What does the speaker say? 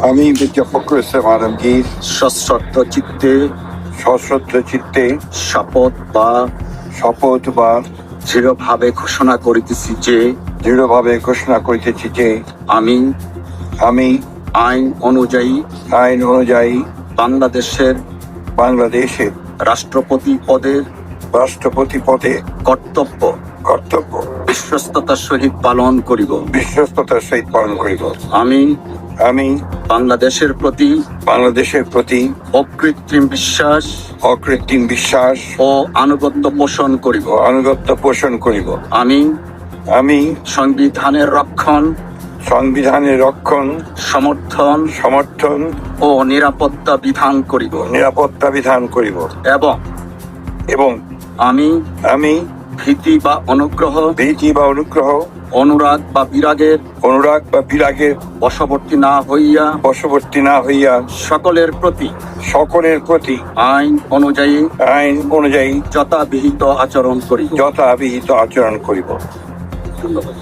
আমি মির্জা ফখরুল ইসলাম আলমগীর সশ্রদ্ধ চিত্তে সশ্রদ্ধ চিত্তে শপথ বা দৃঢ়ভাবে ঘোষণা করিতেছি যে আমি আইন অনুযায়ী বাংলাদেশের রাষ্ট্রপতি পদে কর্তব্য বিশ্বস্ততার সহিত পালন করিব। আমি বাংলাদেশের প্রতি অকৃত্রিম বিশ্বাস ও আনুগত্য পোষণ করিব। আমি সংবিধানের রক্ষণ সমর্থন ও নিরাপত্তা বিধান করিব এবং আমি ভীতি বা অনুগ্রহ অনুরাগ বা বিরাগের বশবর্তী না হইয়া সকলের প্রতি আইন অনুযায়ী যথাবিহিত আচরণ করিব। ধন্যবাদ।